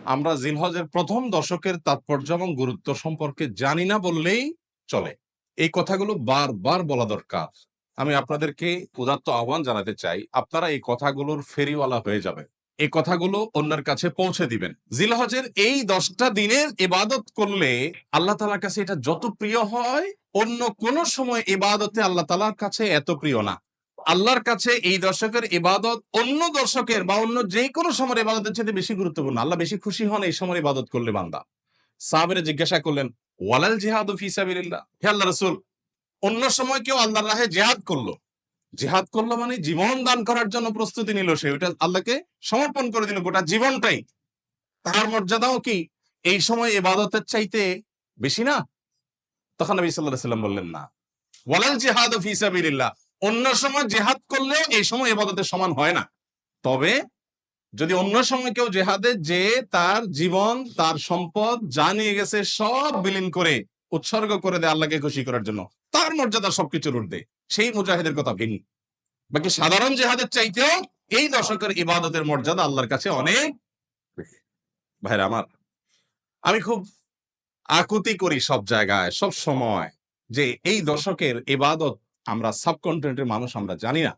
আমরা জিলহজের প্রথম দশকের তাৎপর্য এবং গুরুত্ব সম্পর্কে জানি না বললেই চলে। এই কথাগুলো বারবার বলা দরকার। আমি আপনাদেরকে উদাত্ত আহ্বান জানাতে চাই, আপনারা এই কথাগুলোর ফেরিওয়ালা হয়ে যাবেন, এই কথাগুলো অন্যের কাছে পৌঁছে দিবেন। জিলহজের এই 10টা দিনের ইবাদত করলে আল্লাহ তাআলার কাছে এটা যত প্রিয় হয়, অন্য কোন সময় ইবাদতে আল্লাহ তাআলার কাছে এত প্রিয় না। আল্লাহর কাছে এই দশকের ইবাদত অন্য দশকের বা অন্য যে কোনো সময়ের ইবাদতের চেয়ে বেশি গুরুত্বপূর্ণ। আল্লাহ বেশি খুশি হন এই সময় ইবাদত করলে বান্দা। সাহাবীরা জিজ্ঞাসা করলেন, ওয়ালাল জিহাদু ফি সাবিলিল্লাহ, হে আল্লাহ রাসূল, অন্য সময় কেউ আল্লাহর রাহে জিহাদ করলো, জিহাদ করলো মানে জীবন দান করার জন্য প্রস্তুতি নিল, সে ওটা আল্লাহকে সমর্পণ করে দিল গোটা জীবনটাই, তার মর্যাদাও কি এই সময় ইবাদতের চাইতে বেশি না? তখন নবী সাল্লাল্লাহু আলাইহি ওয়াসাল্লাম বললেন, না, ওয়ালাল জিহাদু ফি সাবিলিল্লাহ, অন্য সময় জিহাদ করলে এই সময় ইবাদতের সমান হয় না। তবে যদি অন্য সময় কেউ জেহাদে যে তার জীবন তার সম্পদ যা নিয়ে গেছে সব বিলীন করে উৎসর্গ করে দেয় আল্লাহকে খুশি করার জন্য, তার মর্যাদা সবকিছুর ঊর্ধ্বে, সেই মুজাহিদের কথা ভিন্ন। বাকি সাধারণ জেহাদের চাইতেও এই দশকের ইবাদতের মর্যাদা আল্লাহর কাছে অনেক। ভাইরা আমার, আমি খুব আকুতি করি সব জায়গায় সব সময় যে এই দশকের ইবাদত আমরা সাবকন্টিনেন্টের মানুষ আমরা জানি না।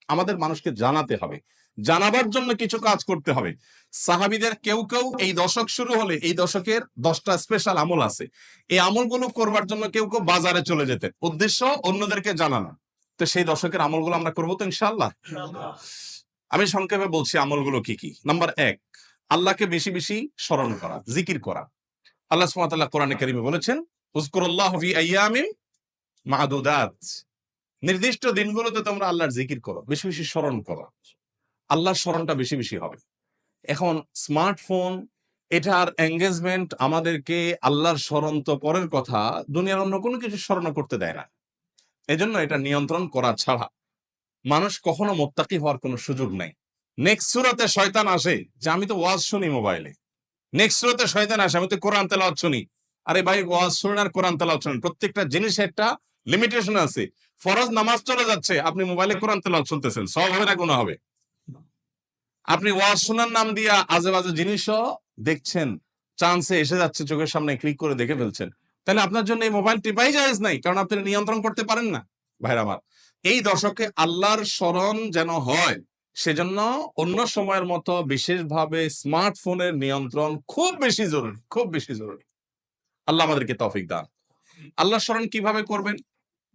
আমাদের মানুষকে জানাতে হবে, জানাবার জন্য কিছু কাজ করতে হবে। সাহাবীদের কেউ কেউ এই দশক শুরু হলে এই দশকের 10টা স্পেশাল আমল আছে, এই আমলগুলো করবার জন্য কেউ কেউ বাজারে চলে যেতেন, উদ্দেশ্য অন্যদেরকে জানানো। তো সেই দশকের আমলগুলো আমরা করবো তো ইনশাআল্লাহ। আমি সংক্ষেপে বলছি আমলগুলো কি কি। নাম্বার 1, আল্লাহকে বেশি বেশি স্মরণ করা, জিকির করা। আল্লাহ সুবহানাহু ওয়া তাআলা কোরআনে কারীমে বলেছেন, উযকুরুল্লাহ ফি আইয়ামিন মা'দুদাত, নির্দিষ্ট দিনগুলোতে তোমরা আল্লাহর জিকির করো, বেশি বেশি স্মরণ করো, আল্লাহর স্মরণটা বেশি বেশি হবে। এখন স্মার্টফোন, এটার এঙ্গেজমেন্ট আমাদেরকে আল্লাহর স্মরণ তো পরের কথা, দুনিয়ার অন্য কোনো কিছু স্মরণ করতে দেয় না। এজন্য এটা নিয়ন্ত্রণ করা ছাড়া মানুষ কখনো মুত্তাকি হওয়ার কোনো সুযোগ নাই। নেক্সট সূরাতে শয়তান আসে যে আমি তো ওয়াজ শুনি মোবাইলে, নেক্সট সূরাতে শয়তান আসে আমি তো কোরআন তেলাওয়াত শুনি। আরে ভাই, ওয়াজ শুনেন আর কোরআন তেলাওয়াত শুনেন, প্রত্যেকটা জিনিসের একটা লিমিটেশন আছে। ফরজ নামাজ চলে যাচ্ছে, আপনি মোবাইলে কোরআন তেলাওয়াত শুনতেছেন, সব হবে না গুনাহ হবে। আপনি ওয়াজ শোনার নাম দিয়া আজে বাজে জিনিসও দেখছেন, চান্সে এসে যাচ্ছে চোখের সামনে, ক্লিক করে দেখে ফেলছেন, তাহলে আপনার জন্য এই মোবাইল টিপাই জায়েজ নাই, কারণ আপনি নিয়ন্ত্রণ করতে পারেন না। ভাইরা আমার, এই দশকে আল্লাহর স্মরণ যেন হয়, সেজন্য অন্য সময়ের মতো বিশেষভাবে স্মার্টফোনের নিয়ন্ত্রণ খুব বেশি জরুরি, খুব বেশি জরুরি। আল্লাহ আমাদেরকে তৌফিক দান। আল্লাহর স্মরণ কিভাবে করবেন?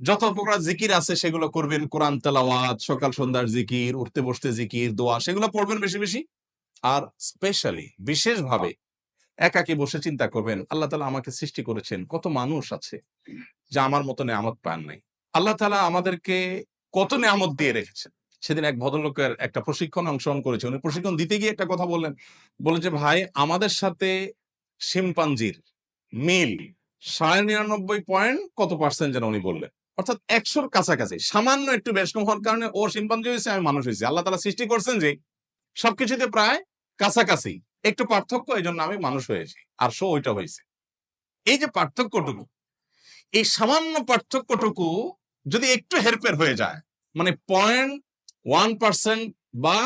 যত প্রকার জিকির আছে সেগুলো করবেন, কোরআন তেলাওয়াত, সকাল সন্ধ্যার জিকির, উঠতে বসতে জিকির, দোয়া, সেগুলো পড়বেন বেশি বেশি। আর স্পেশালি বিশেষভাবে একাকী বসে চিন্তা করবেন, আল্লাহ তাআলা আমাকে সৃষ্টি করেছেন, কত মানুষ আছে যা আমার মতো নেয়ামত পান নাই। আল্লাহ তাআলা আমাদেরকে কত নেয়ামত দিয়ে রেখেছেন। সেদিন এক ভদ্রলোকের একটা প্রশিক্ষণে অংশগ্রহণ করেছে, উনি প্রশিক্ষণ দিতে গিয়ে একটা কথা বললেন, বলেন যে ভাই, আমাদের সাথে শিম্পাঞ্জির মিল 99.9 পয়েন্ট কত পার্সেন্ট যেন উনি বললেন, অর্থাৎ 100-র কাছাকাছি, সামান্য একটু বেশ কম হওয়ার কারণে ও শিম্পাঞ্জি হয়েছে, আমি মানুষ হয়েছি। আল্লাহ তাআলা সৃষ্টি করছেন যে সবকিছুতে প্রায় কাছাকাছি, একটু পার্থক্য, এই জন্য আমি মানুষ হয়েছি আর সো ওইটা হয়েছে। এই যে পার্থক্যটুকু, এই সামান্য পার্থক্যটুকু যদি একটু হেরফের হয়ে যায়, মানে 0.1% বা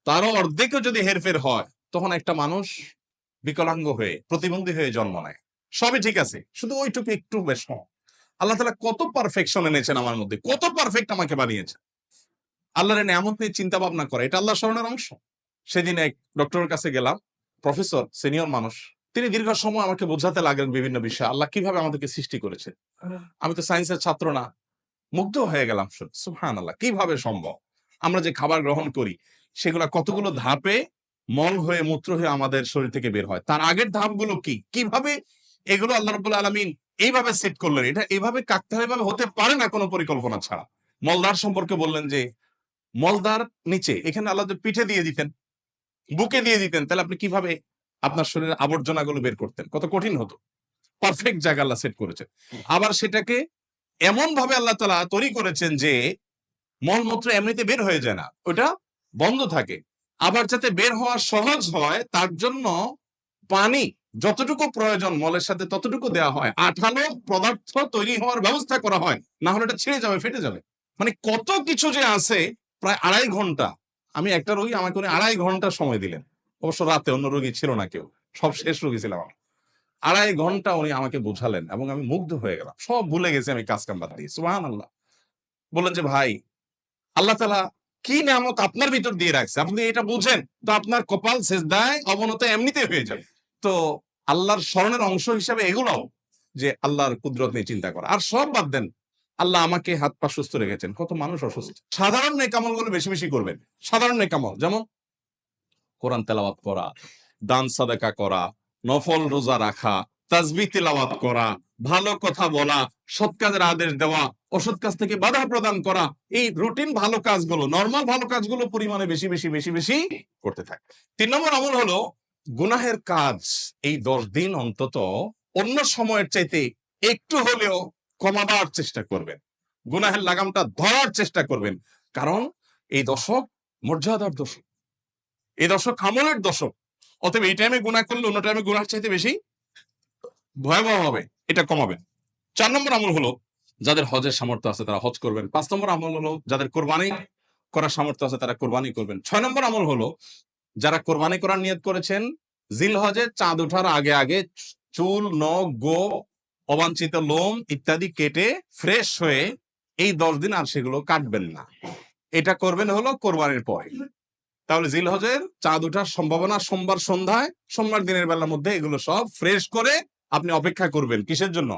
তারও অর্ধেকও যদি হেরফের হয়, তখন একটা মানুষ বিকলাঙ্গ হয়ে, প্রতিবন্ধী হয়ে জন্ম নেয়। সবই ঠিক আছে, শুধু ওইটুকু একটু বেশ কম। আল্লাহ তাআলা কত পারফেকশন এনেছেন আমার মধ্যে, কত পারফেক্ট আমাকে বানিয়েছেন। আল্লাহর নিয়ামত নিয়ে চিন্তা ভাবনা করে, এটা আল্লাহর স্মরণের অংশ। সেদিন এক ডক্টরের কাছে গেলাম, প্রফেসর, সিনিয়র মানুষ, তিনি দীর্ঘ সময় আমাকে বোঝাতে লাগলেন বিভিন্ন বিষয়, আল্লাহ কিভাবে আমাদেরকে সৃষ্টি করেছে। আমি তো সায়েন্সের ছাত্র না, মুগ্ধ হয়ে গেলাম শুনে, সুবহানাল্লাহ, কিভাবে সম্ভব? আমরা যে খাবার গ্রহণ করি সেগুলা কতগুলো ধাপে মল হয়ে, মূত্র হয়ে আমাদের শরীর থেকে বের হয়, তার আগের ধাপগুলো কি, কিভাবে এগুলো আল্লাহ রাব্বুল আলামিন এইভাবে সেট করলেন। এটা এইভাবে কাকতালীয়ভাবে হতে পারে না কোনো পরিকল্পনা ছাড়া। মলদার সম্পর্কে বললেন যে মলদার নিচে, এখানে আল্লাহ যদি পিঠে দিয়ে দিতেন, বুকে দিয়ে দিতেন, তাহলে আপনি কিভাবে আপনার শরীরের আবর্জনাগুলো বের করতেন? কত কঠিন হতো। পারফেক্ট জায়গা আল্লাহ সেট করেছেন। আবার সেটাকে এমন ভাবে আল্লাহ তাআলা তৈরি করেছেন যে মলমূত্র এমনিতে বের হয়ে যায় না, ওটা বন্ধ থাকে। আবার যাতে বের হওয়া সহজ হয় তার জন্য পানি যতটুকু প্রয়োজন মলের সাথে ততটুকু দেওয়া হয়, আঠালো পদার্থ তৈরি হওয়ার ব্যবস্থা করা হয়, না হলে এটা ছিঁড়ে যাবে, ফেটে যাবে। মানে কত কিছু যে আছে। প্রায় 2.5 ঘন্টা, আমি একটা রোগী, আমাকে উনি 2.5 ঘন্টা সময় দিলেন। অবশ্য রাতে অন্য রোগী ছিল না কেউ, সব শেষ রোগী ছিলাম আমি। 2.5 ঘন্টা উনি আমাকে বোঝালেন এবং আমি মুগ্ধ হয়ে গেলাম, সব ভুলে গেছি আমি কাজ কাম বাদ দিয়ে। সুবহানাল্লাহ। বললেন যে ভাই, আল্লাহ তাআলা কি নিয়ামত আপনার ভিতর দিয়ে রাখছে, আপনি এটা বুঝেন তো আপনার কপাল সেজদায় অবনত এমনিতেই হয়ে যাবে। তো আল্লাহর স্মরণের অংশ হিসাবে এগুলোও, যে আল্লাহর কুদরত নিয়ে চিন্তা করা। আর সব বাদ দেন, আল্লাহ আমাকে হাত পা সুস্থ রেখেছেন, কত মানুষ অসুস্থ। সাধারণ নেকামল গুলো বেশি বেশি করবেন। সাধারণ নেকামল যেমন কোরআন তেলাওয়াত করা, দান সাদাকা করা, নফল রোজা রাখা, তাসবিহ তিলাওয়াত করা, ভালো কথা বলা, সৎ কাজের আদেশ দেওয়া, অসৎ কাজ থেকে বাধা প্রদান করা, এই রুটিন ভালো কাজগুলো, নরমাল ভালো কাজগুলো পরিমাণে বেশি বেশি বেশি বেশি করতে থাকে। 3 নম্বর আমল হলো গুনাহের কাজ এই 10 দিন অন্তত অন্য সময়ের চাইতে একটু হলেও কমাবার চেষ্টা করবেন, গুনাহের লাগামটা ধরার চেষ্টা করবেন। কারণ এই দশক মর্যাদার দশক, এই দশক আমলের দশক। অতএব এই টাইমে গুনাহ করলে অন্য টাইমে গুনাহের চাইতে বেশি ভয়াবহ হবে, এটা কমাবেন। 4 নম্বর আমল হলো যাদের হজের সামর্থ্য আছে তারা হজ করবেন। 5 নম্বর আমল হলো যাদের কোরবানি করার সামর্থ্য আছে তারা কোরবানি করবেন। 6 নম্বর আমল হলো যারা কোরবানি করার নিয়ত করেছেন জিলহজে চাঁদ ওঠার আগে আগে চুল, নখ, গোঁফ, অবাঞ্ছিত লোম ইত্যাদি কেটে ফ্রেশ হয়ে এই 10 দিন আর সেগুলো কাটবেন না। এটা করবেন হলো কোরবানির পরে। তাহলে জিলহজের চাঁদ ওঠার সম্ভাবনা সোমবার সন্ধ্যায়, সোমবার দিনের বেলার মধ্যে এগুলো সব ফ্রেশ করে আপনি অপেক্ষা করবেন কিসের জন্য?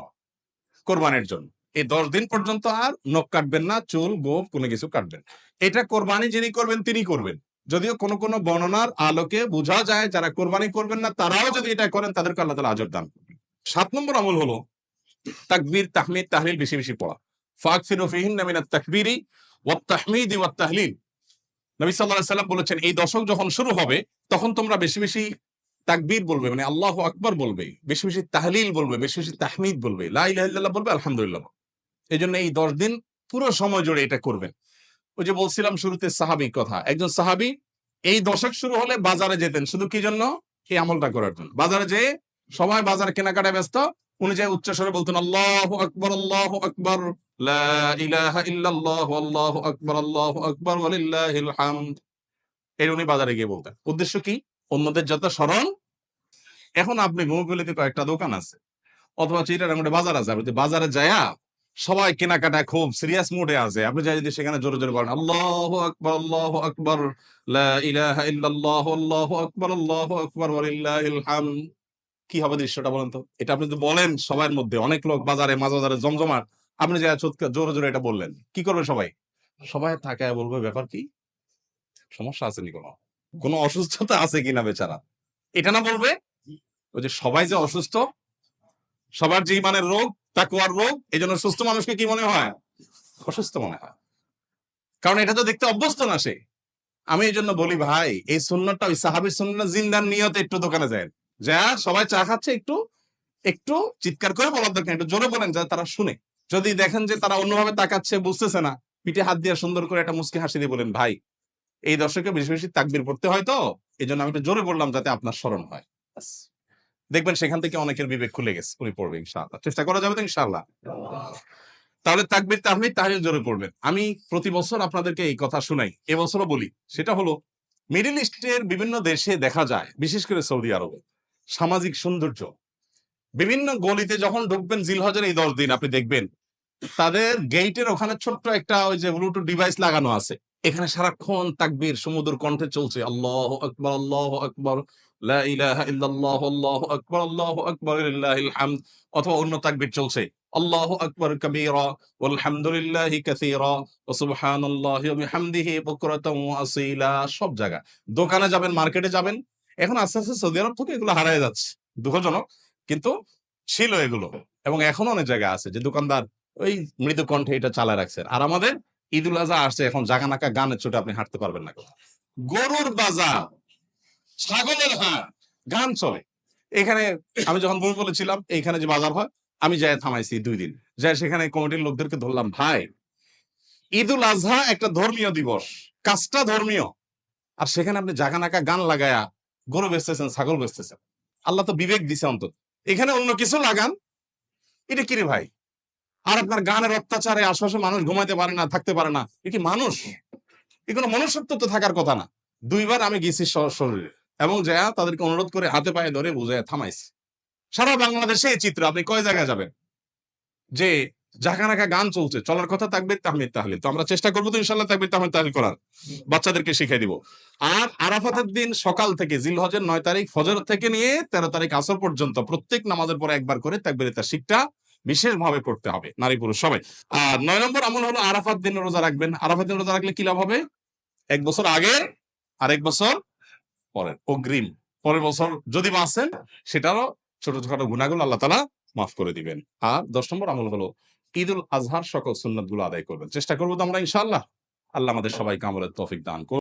কোরবানির জন্য। এই 10 দিন পর্যন্ত আর নখ কাটবেন না, চুল, গোঁফ কোনো কিছু কাটবেন। এটা কোরবানি যিনি করবেন তিনি করবেন। যদিও কোনো কোনো বর্ণনার আলোকে বোঝা যায় যারা কোরবানি করবেন না তারাও যদি এটা করেন তাদেরকে আল্লাহ তাআলা আজর দান করবেন। 7 নম্বর আমল হলো তাকবীর, তাহমিদ, তাহলিল বেশি বেশি পড়া। ফাকসিরু ফিহিন্না মিনাত তাকবীরি ওয়াত তাহমিদি ওয়াত তাহলিল। নবী সাল্লাল্লাহু আলাইহি সাল্লাম বলেছেন এই দশক যখন শুরু হবে তখন তোমরা বেশি বেশি তাকবীর বলবে, মানে আল্লাহু আকবার বলবে, বেশি বেশি তাহলিল বলবে, বেশি বেশি তাহমিদ বলবে, লা ইলাহা ইল্লাল্লাহ বলবে, আলহামদুলিল্লাহ। এইজন্য এই 10 দিন পুরো সময় জুড়ে এটা করবেন। ওই যে বলছিলাম শুরুতে সাহাবীর কথা, একজন সাহাবী এই দশক শুরু হলে বাজারে যেতেন শুধু কি জন্য? এই আমলটা করার জন্য। বাজারে যেয়ে সবাই বাজারে কেনাকাটায় ব্যস্ত, উনি যে উচ্চ স্বরে বলতেন আল্লাহু আকবার, আল্লাহু আকবার, লা ইলাহা ইল্লাল্লাহ, আল্লাহু আকবার, আল্লাহু আকবার, ওয়ালিল্লাহিল হামদ। এর উনি বাজারে গিয়ে বলতেন। উদ্দেশ্য কি? অন্যদের যত স্মরণ। এখন আপনি গুগলিতে কয়েকটা দোকান আছে অথবা চিটাগাং বাজার আছে, আপনি বাজারে যায়া সবাই কেনাকাটা খুব সিরিয়াস মুডে আছে, আপনি যাই যদি সেখানে জোরে জোরে বলেন আল্লাহু আকবার, আল্লাহু আকবার, লা ইলাহা ইল্লাল্লাহ, আল্লাহু আকবার, আল্লাহু আকবার, ওয়ালিল্লাহিল হামদ, কি হবে দৃশ্যটা বলেন তো? এটা আপনি যদি বলেন সবার মধ্যে, অনেক লোক বাজারে, মাঝ বাজারে জমজমাট, আপনি যাই জোরে জোরে এটা বললেন, কি করবে সবাই? সবাই তাকায় বলবে ব্যাপার কি, সমস্যা আছে নি, কোনো কোনো অসুস্থতা আছে কিনা বেচারা, এটা না বলবে। ওই যে সবাই যে অসুস্থ, সবার যে ইমানের রোগ, তাকওয়ার রোগ, এই জন্য সুস্থ মানুষকে কি মনে হয়? অসুস্থ মনে হয়, কারণ এটা তো দেখতে অভ্যস্ত না সে। আমি এই জন্য বলি ভাই, এই সুন্নতটা ওই সাহাবীর সুন্নাত জিন্দার নিয়তে একটু দোকানে যায়, যা সবাই চা খাচ্ছে একটু একটু চিৎকার করে বলার দরকার, একটু জোরে বলেন যা তারা শুনে। যদি দেখেন যে তারা অন্যভাবে তাকাচ্ছে, বুঝতেছে না, পিঠে হাত দিয়ে সুন্দর করে একটা মুচকি হাসি দিয়ে বলেন ভাই এই দর্শকে বেশি বেশি তাকবীর পড়তে হয়, তো এই জন্য আমি একটু জোরে বললাম যাতে আপনার স্মরণ হয়। ব্যাস। দেখবেন সেখান থেকে অনেকের বিবেক খুলে গেছে, উনি পড়বে ইনশাআল্লাহ। চেষ্টা করা যাবে তো ইনশাআল্লাহ। তাহলে তাকবীর, তাহমিদ, তাহলিল জোরে পড়বেন। আমি প্রতি বছর আপনাদেরকে এই কথা শুনাই, এবছরও বলি। সেটা হলো মিডল ইস্টের বিভিন্ন দেশে দেখা যায়, বিশেষ করে সৌদি আরবে, সামাজিক সৌন্দর্য। বিভিন্ন গলিতে যখন ঢুকবেন জিলহজের এই 10 দিন আপনি দেখবেন তাদের গেইটের ওখানে ছোট্ট একটা ওই যে ব্লুটুথ ডিভাইস লাগানো আছে, এখানে সারাক্ষণ তাকবীর সমুদ্র কণ্ঠে চলছে, আল্লাহু আকবার, আল্লাহু আকবার, লা ইলাহা ইল্লাল্লাহ, আল্লাহু আকবার, আল্লাহু আকবার, লিল্লাহিল হামদ। অথবা অন্য তাকবীর চলছে, আল্লাহু আকবার কাবীরা ওয়াল হামদুলিল্লাহি কাসীরা ওয়া সুবহানাল্লাহি ওয়া বিহামদিহি বুকরাতান ওয়া আসীলা। সব জায়গায় দোকানে যাবেন, মার্কেটে যাবেন, এখন আস্তে আস্তে সৌদি আরব থেকে এগুলো হারায় যাচ্ছে, দুঃখজনক, কিন্তু ছিল এগুলো। এবং এখনো অনেক জায়গায় আছে যে দোকানদার ওই মৃদু কণ্ঠে এটা চালায় রাখছেন। আর আমাদের ঈদুল আজহা আসছে, এখন জাগানাকা গানের চোটে আপনি হাঁটতে পারবেন না। গরুর বাজার, ছাগলের হাট, গান চলে এখানে। আমি যখন বই বলেছিলাম এইখানে যে বাজার হয়, আমি যাই থামাইছি 2 দিন, যাই সেখানে কমিটির লোকদেরকে ধরলাম, ভাই ঈদুল আজহা একটা ধর্মীয় দিবস, কাজটা ধর্মীয়, আর সেখানে আপনি জাগানাকা গান লাগায়া গরু বেচতেছেন, ছাগল বেচতেছেন। আল্লাহ তো বিবেক দিছে অন্তত, এখানে অন্য কিছু লাগান, এটা কি রে ভাই? আর আপনার গানের অত্যাচারে আশপাশে মানুষ ঘুমাইতে পারে না, থাকতে পারে না, এ কি মানুষ? এ কোনো মনুষ্যত্ব তো থাকার কথা না। 2 বার আমি গেছি শরীরে, এবং যা তাদেরকে অনুরোধ করে হাতে পায়ে ধরে বুঝায় থামাইছে। সারা বাংলাদেশে এই চিত্র, আপনি কয় জায়গায় যাবেন যে জাহানাকা গান চলছে, চলার কথা তাকবীর তাহমিদ তাহলিল। তো আমরা চেষ্টা করবো তো ইনশাল্লাহ তাকবীর তাহমিদ তাহলিল করার, বাচ্চাদেরকে শিখিয়ে দিব। আর আরাফাতের দিন সকাল থেকে জিলহজের 9 তারিখ ফজর থেকে নিয়ে 13 তারিখ আসর পর্যন্ত প্রত্যেক নামাজের পরে একবার করে তাকবীরে তাশরিকটা বিশেষভাবে পড়তে হবে, নারী পুরুষ সবাই। আর 9 নম্বর আমল হলো আরাফাত দিন রোজা রাখবেন। আরাফাত দিন রোজা রাখলে কি লাভ হবে? 1 বছর আগে আর 1 বছর পরের অগ্রিম, পরের বছর যদি বাঁচেন সেটারও ছোটখাটো গুনাহগুলো আল্লাহ তাআলা মাফ করে দিবেন। আর 10 নম্বর আমল হলো ঈদুল আজহার সকল সুন্নাত গুলো আদায় করবেন। চেষ্টা করবো তো আমরা ইনশাআল্লাহ। আল্লাহ আমাদের সবাইকে আমলের তৌফিক দান করুন।